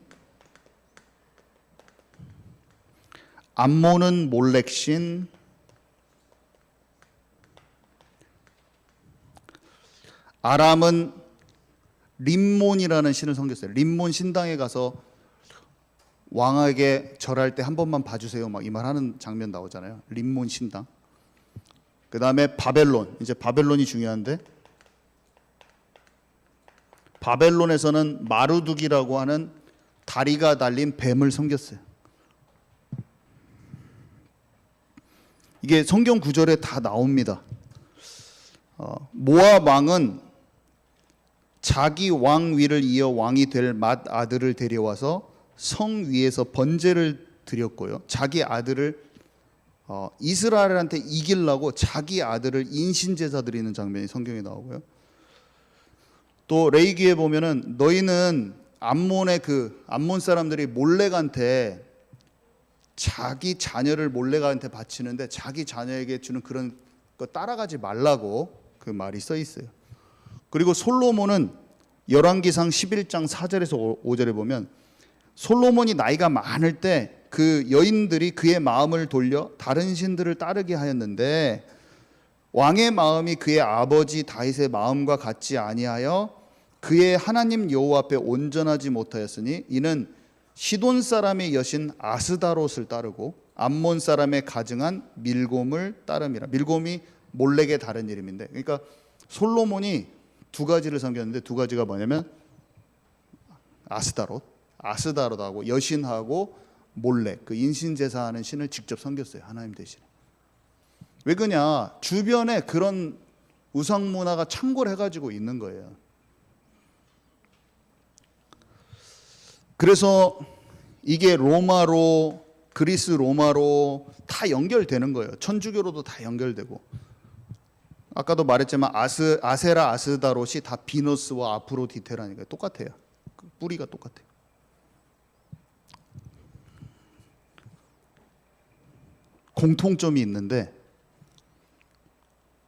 S1: 암몬은 몰렉신, 아람은 림몬이라는 신을 섬겼어요. 림몬 신당에 가서 왕에게 절할 때 한 번만 봐주세요, 막 이 말 하는 장면 나오잖아요. 림몬 신당. 그 다음에 바벨론. 이제 바벨론이 중요한데, 바벨론에서는 마루둑이라고 하는 다리가 달린 뱀을 섬겼어요. 이게 성경 구절에 다 나옵니다. 모압 왕은 자기 왕 위를 이어 왕이 될 맏아들을 데려와서 성 위에서 번제를 드렸고요. 자기 아들을 이스라엘한테 이기려고 자기 아들을 인신제사 드리는 장면이 성경에 나오고요. 또 레위기에 보면은 너희는 암몬 사람들이 몰렉한테 자기 자녀를 몰렉한테 바치는데 자기 자녀에게 주는 그런 거 따라가지 말라고 그 말이 써 있어요. 그리고 솔로몬은 열왕기상 11장 4절에서 5절에 보면 솔로몬이 나이가 많을 때 그 여인들이 그의 마음을 돌려 다른 신들을 따르게 하였는데 왕의 마음이 그의 아버지 다윗의 마음과 같지 아니하여 그의 하나님 여호와 앞에 온전하지 못하였으니 이는 시돈 사람의 여신 아스다롯을 따르고 암몬 사람의 가증한 밀곰을 따름이라. 밀곰이 몰렉의 다른 이름인데, 그러니까 솔로몬이 두 가지를 섬겼는데 두 가지가 뭐냐면 아스다롯하고 여신하고 몰렉, 그 인신제사하는 신을 직접 섬겼어요. 하나님 대신에. 왜 그러냐? 주변에 그런 우상 문화가 창궐해가지고 있는 거예요. 그래서 이게 로마로, 그리스 로마로 다 연결되는 거예요. 천주교로도 다 연결되고. 아까도 말했지만 아세라 아스다롯이 다 비너스와 아프로디테라니까 똑같아요. 뿌리가 똑같아요. 공통점이 있는데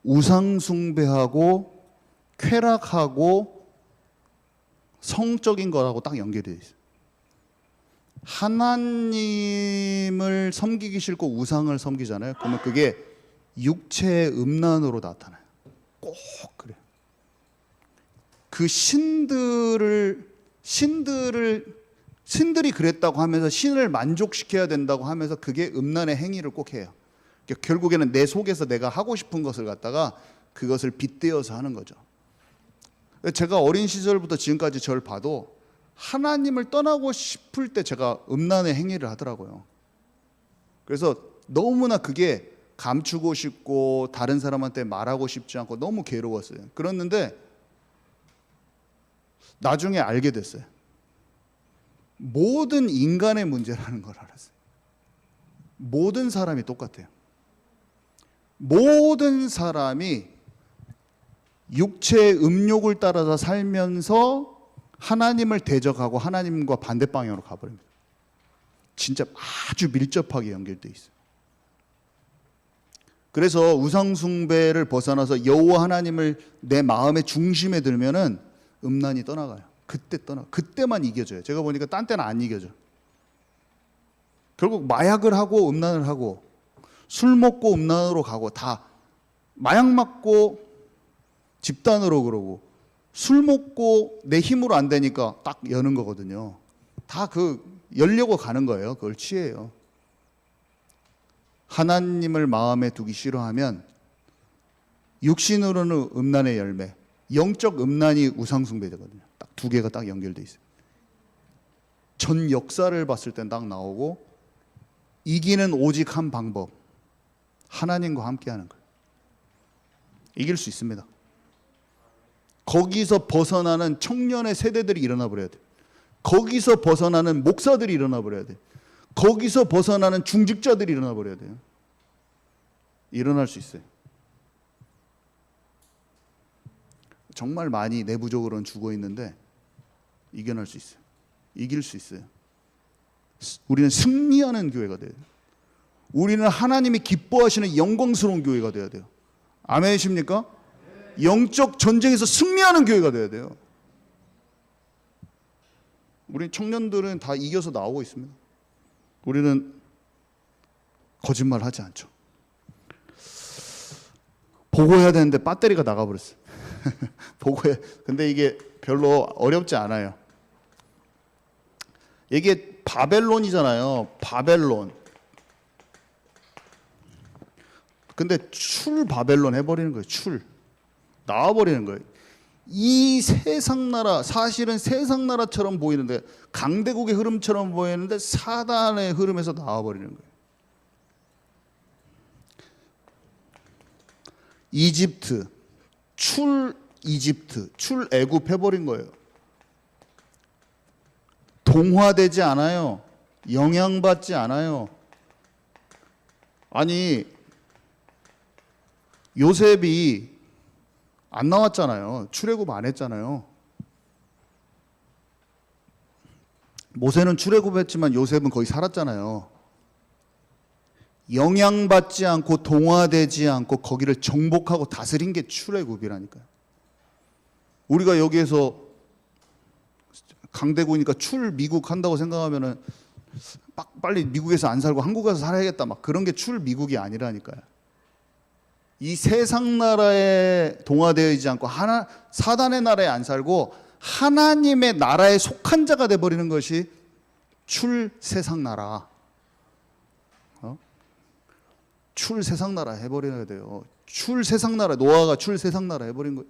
S1: 우상 숭배하고 쾌락하고 성적인 거라고 딱 연결되어 있어요. 하나님을 섬기기 싫고 우상을 섬기잖아요. 그러면 그게 육체의 음란으로 나타나요. 꼭 그래요. 그 신들이 그랬다고 하면서 신을 만족시켜야 된다고 하면서 그게 음란의 행위를 꼭 해요. 그러니까 결국에는 내 속에서 내가 하고 싶은 것을 갖다가 그것을 빗대어서 하는 거죠. 제가 어린 시절부터 지금까지 저를 봐도 하나님을 떠나고 싶을 때 제가 음란의 행위를 하더라고요. 그래서 너무나 그게 감추고 싶고 다른 사람한테 말하고 싶지 않고 너무 괴로웠어요. 그랬는데 나중에 알게 됐어요. 모든 인간의 문제라는 걸 알았어요. 모든 사람이 똑같아요. 모든 사람이 육체의 음욕을 따라서 살면서 하나님을 대적하고 하나님과 반대 방향으로 가버립니다. 진짜 아주 밀접하게 연결되어 있어요. 그래서 우상 숭배를 벗어나서 여호와 하나님을 내 마음의 중심에 들면은 음란이 떠나가요. 그때만 이겨져요. 제가 보니까 딴 때는 안 이겨져. 결국 마약을 하고 음란을 하고 술 먹고 음란으로 가고 다 마약 맞고 집단으로 그러고 술 먹고 내 힘으로 안 되니까 딱 여는 거거든요. 다 열려고 가는 거예요. 그걸 취해요. 하나님을 마음에 두기 싫어하면 육신으로는 음란의 열매, 영적 음란이 우상숭배되거든요. 딱 두 개가 딱 연결돼 있어요. 전 역사를 봤을 땐 딱 나오고 이기는 오직 한 방법, 하나님과 함께하는 거예요. 이길 수 있습니다. 거기서 벗어나는 청년의 세대들이 일어나 버려야 돼요. 거기서 벗어나는 목사들이 일어나 버려야 돼요. 거기서 벗어나는 중직자들이 일어나 버려야 돼요. 일어날 수 있어요. 정말 많이 내부적으로는 죽어 있는데 이겨낼 수 있어요. 이길 수 있어요. 우리는 승리하는 교회가 돼요. 우리는 하나님이 기뻐하시는 영광스러운 교회가 돼야 돼요. 아멘이십니까? 영적 전쟁에서 승리하는 교회가 돼야 돼요. 우리 청년들은 다 이겨서 나오고 있습니다. 우리는 거짓말 하지 않죠. 보고해야 되는데 배터리가 나가버렸어요. 보고해. 근데 이게 별로 어렵지 않아요. 이게 바벨론이잖아요. 바벨론. 근데 출 바벨론 해버리는 거예요. 나와버리는 거예요. 이 세상 나라, 사실은 세상 나라처럼 보이는데 강대국의 흐름처럼 보이는데 사단의 흐름에서 나와버리는 거예요. 이집트, 이집트, 애굽 해버린 거예요. 동화되지 않아요. 영향받지 않아요. 아니, 요셉이 안 나왔잖아요. 출애굽 안 했잖아요. 모세는 출애굽했지만 요셉은 거기 살았잖아요. 영향받지 않고 동화되지 않고 거기를 정복하고 다스린 게 출애굽이라니까요. 우리가 여기에서 강대구니까 출미국 한다고 생각하면은 빨리 미국에서 안 살고 한국 가서 살아야겠다 막 그런 게 출미국이 아니라니까요. 이 세상 나라에 동화되어 있지 않고 사단의 나라에 안 살고 하나님의 나라에 속한 자가 돼버리는 것이 출세상 나라. 출세상 나라 해버려야 돼요. 출세상 나라, 노아가 출세상 나라 해버린 거예요.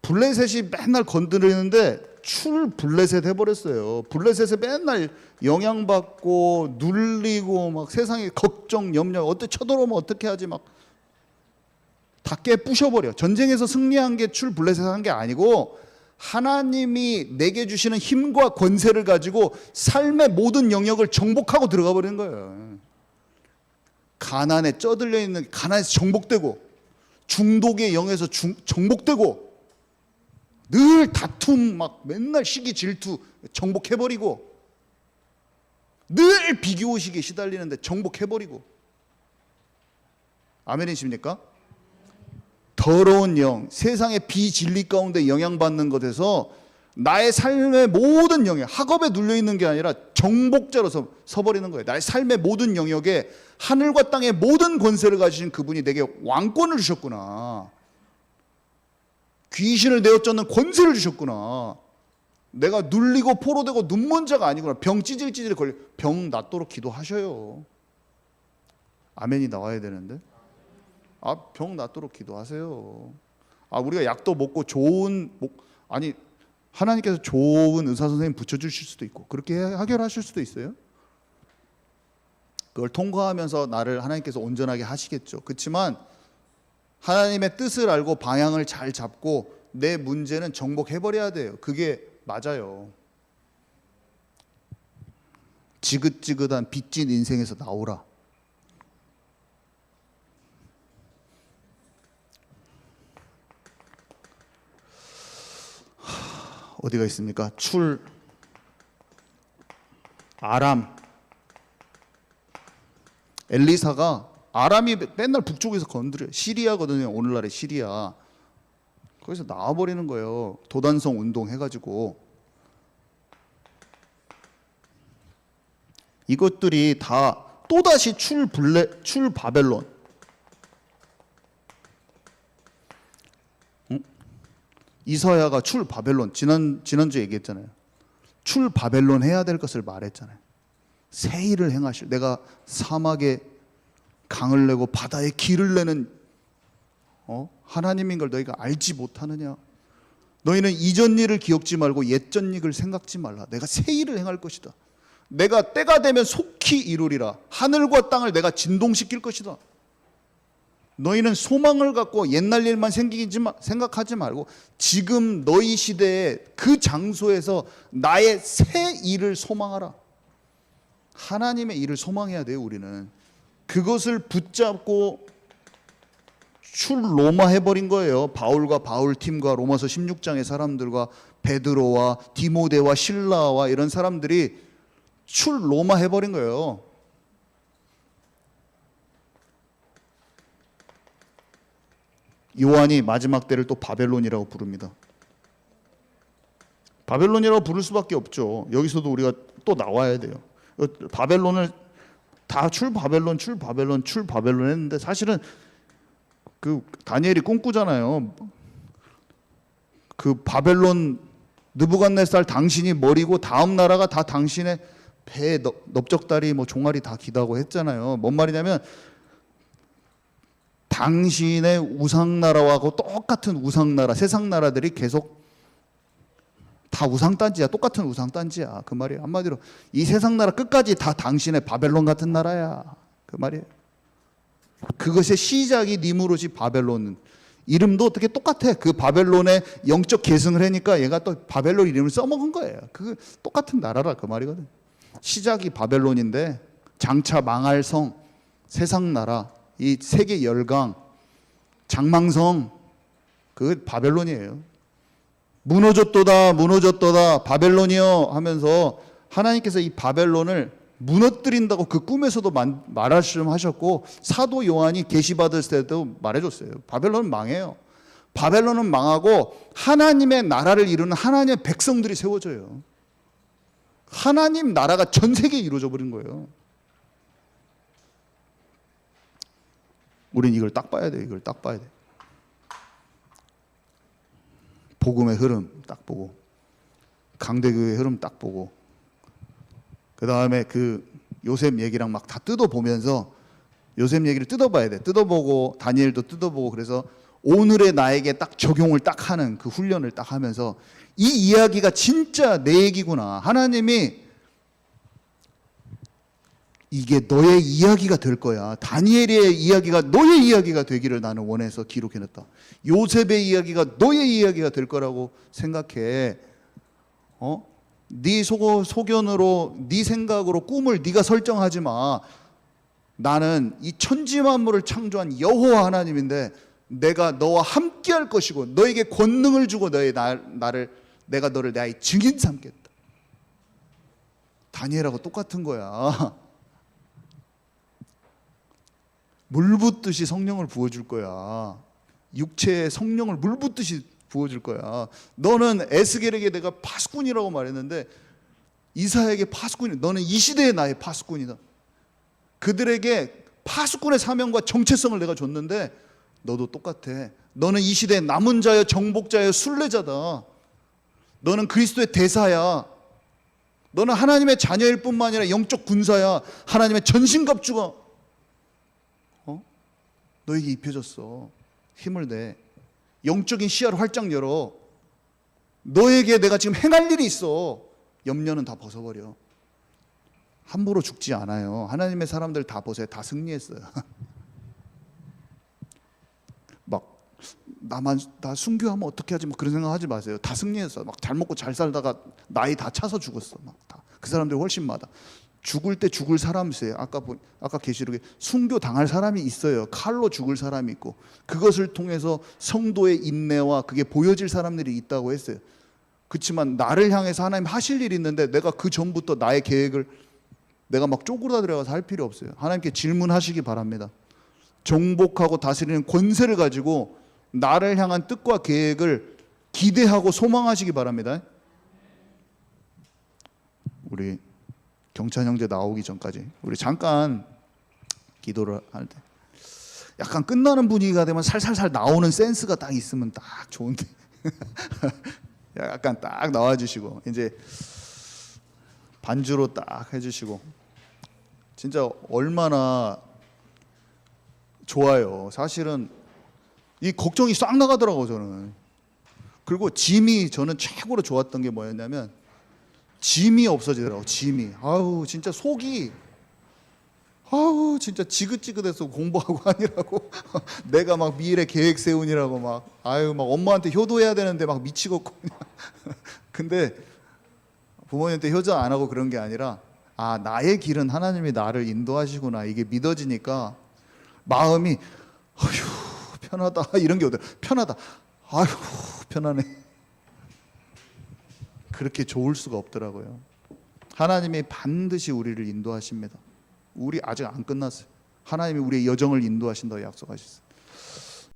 S1: 블레셋이 맨날 건드리는데 출블레셋 해버렸어요. 블레셋에 맨날 영향받고 눌리고 막 세상에 걱정 염려 어떻게 쳐들어오면 어떻게 하지 막 다 깨부셔버려. 전쟁에서 승리한 게 출블레셋 한 게 아니고 하나님이 내게 주시는 힘과 권세를 가지고 삶의 모든 영역을 정복하고 들어가 버리는 거예요. 가난에 쪄들려 있는 가난에서 정복되고 중독의 영에서 정복되고 늘 다툼 막 맨날 시기 질투 정복해버리고 늘 비교의식에 시달리는데 정복해버리고. 아멘이십니까? 더러운 영, 세상의 비진리 가운데 영향받는 것에서 나의 삶의 모든 영역, 학업에 눌려있는 게 아니라 정복자로 서버리는 거예요. 나의 삶의 모든 영역에 하늘과 땅의 모든 권세를 가지신 그분이 내게 왕권을 주셨구나. 귀신을 내어쫓는 권세를 주셨구나. 내가 눌리고 포로되고 눈먼 자가 아니구나. 병 찌질찌질 걸려. 병 낫도록 기도하셔요. 아멘이 나와야 되는데. 병 낫도록 기도하세요. 우리가 약도 먹고 하나님께서 좋은 의사 선생님 붙여주실 수도 있고 그렇게 해결하실 수도 있어요. 그걸 통과하면서 나를 하나님께서 온전하게 하시겠죠. 그렇지만 하나님의 뜻을 알고 방향을 잘 잡고 내 문제는 정복해버려야 돼요. 그게 맞아요. 지긋지긋한 빚진 인생에서 나오라. 어디가 있습니까? 아람. 엘리사가 아람이 맨날 북쪽에서 건드려요. 시리아거든요. 오늘날의 시리아. 거기서 나와버리는 거예요. 도단성 운동 해가지고. 이것들이 다 또다시 출바벨론. 이사야가 출바벨론 지난주에 얘기했잖아요. 출바벨론 해야 될 것을 말했잖아요. 새 일을 행하실, 내가 사막에 강을 내고 바다에 길을 내는 하나님인 걸 너희가 알지 못하느냐. 너희는 이전 일을 기억지 말고 옛전 일을 생각지 말라. 내가 새 일을 행할 것이다. 내가 때가 되면 속히 이루리라. 하늘과 땅을 내가 진동시킬 것이다. 너희는 소망을 갖고 옛날 일만 생각하지 말고 지금 너희 시대에 그 장소에서 나의 새 일을 소망하라. 하나님의 일을 소망해야 돼요. 우리는 그것을 붙잡고 출로마 해버린 거예요. 바울과 바울 팀과 로마서 16장의 사람들과 베드로와 디모데와 실라와 이런 사람들이 출로마 해버린 거예요. 요한이 마지막 때를 또 바벨론이라고 부릅니다. 바벨론이라고 부를 수밖에 없죠. 여기서도 우리가 또 나와야 돼요. 바벨론을 다 출바벨론 했는데 사실은 그 다니엘이 꿈꾸잖아요. 그 바벨론 느부갓네살 당신이 머리고 다음 나라가 다 당신의 배에 넓적다리 종아리 다 기다고 했잖아요. 뭔 말이냐면 당신의 우상나라하고 똑같은 우상나라, 세상 나라들이 계속 다 우상단지야. 똑같은 우상단지야. 그 말이에요. 한마디로 이 세상 나라 끝까지 다 당신의 바벨론 같은 나라야. 그 말이에요. 그것의 시작이 니무롯이 바벨론. 이름도 어떻게 똑같아. 그 바벨론의 영적 계승을 하니까 얘가 또 바벨론 이름을 써먹은 거예요. 그 똑같은 나라라 그 말이거든. 시작이 바벨론인데 장차 망할 성, 세상 나라, 이 세계 열강, 장망성, 그 바벨론이에요. 무너졌도다 무너졌도다 바벨론이여 하면서 하나님께서 이 바벨론을 무너뜨린다고 그 꿈에서도 말씀하셨고, 사도 요한이 계시받을 때도 말해줬어요. 바벨론은 망해요. 바벨론은 망하고 하나님의 나라를 이루는 하나님의 백성들이 세워져요. 하나님 나라가 전 세계에 이루어져 버린 거예요. 우린 이걸 딱 봐야 돼. 이걸 딱 봐야 돼. 복음의 흐름 딱 보고, 강대교회의 흐름 딱 보고, 그 다음에 그 요셉 얘기랑 막 다 뜯어보면서, 요셉 얘기를 뜯어봐야 돼. 뜯어보고 다니엘도 뜯어보고, 그래서 오늘의 나에게 딱 적용을 딱 하는 그 훈련을 딱 하면서, 이 이야기가 진짜 내 얘기구나. 하나님이 이게 너의 이야기가 될 거야. 다니엘의 이야기가 너의 이야기가 되기를 나는 원해서 기록해놨다. 요셉의 이야기가 너의 이야기가 될 거라고 생각해. 네 소견으로, 네 생각으로 꿈을 네가 설정하지 마. 나는 이 천지 만물을 창조한 여호와 하나님인데 내가 너와 함께 할 것이고 너에게 권능을 주고 내가 너를 나의 증인 삼겠다. 다니엘하고 똑같은 거야. 물 붓듯이 성령을 부어줄 거야. 육체에 성령을 물 붓듯이 부어줄 거야. 너는 에스겔에게 내가 파수꾼이라고 말했는데 이사야에게 파수꾼이, 너는 이 시대의 나의 파수꾼이다. 그들에게 파수꾼의 사명과 정체성을 내가 줬는데 너도 똑같아. 너는 이 시대의 남은 자여 정복자여 순례자다. 너는 그리스도의 대사야. 너는 하나님의 자녀일 뿐만 아니라 영적 군사야. 하나님의 전신갑주가 너에게 입혀졌어. 힘을 내. 영적인 시야를 활짝 열어. 너에게 내가 지금 행할 일이 있어. 염려는 다 벗어버려. 함부로 죽지 않아요. 하나님의 사람들 다 보세요. 다 승리했어요. 막 나 순교하면 어떻게 하지? 막 그런 생각하지 마세요. 다 승리했어. 막 잘 먹고 잘 살다가 나이 다 차서 죽었어. 막 다. 그 사람들이 훨씬 많아. 죽을 때 죽을 사람이 있어요. 아까 계시록에 순교 당할 사람이 있어요. 칼로 죽을 사람이 있고, 그것을 통해서 성도의 인내와 그게 보여질 사람들이 있다고 했어요. 그렇지만 나를 향해서 하나님 하실 일이 있는데 내가 그 전부터 나의 계획을 내가 막 쪼그라들어가서 할 필요 없어요. 하나님께 질문하시기 바랍니다. 정복하고 다스리는 권세를 가지고 나를 향한 뜻과 계획을 기대하고 소망하시기 바랍니다. 우리 경찬 형제 나오기 전까지 우리 잠깐 기도를 할 때, 약간 끝나는 분위기가 되면 살살살 나오는 센스가 딱 있으면 딱 좋은데 약간 딱 나와주시고 이제 반주로 딱 해주시고, 진짜 얼마나 좋아요. 사실은 이 걱정이 싹 나가더라고요 저는. 그리고 짐이, 저는 최고로 좋았던 게 뭐였냐면 짐이 없어지더라고. 짐이. 아우 진짜 속이, 아우 진짜 지긋지긋해서 공부하고 하느라고 내가 막 미래 계획 세우느라고 막 막 엄마한테 효도해야 되는데 막 미치겠고 근데 부모님한테 효도 안 하고 그런 게 아니라, 아 나의 길은 하나님이 나를 인도하시구나, 이게 믿어지니까 마음이 아휴 편하다 이런 게 오더라. 편하다. 아휴 편하네. 그렇게 좋을 수가 없더라고요. 하나님이 반드시 우리를 인도하십니다. 우리 아직 안 끝났어요. 하나님이 우리의 여정을 인도하신다고 약속하셨어요.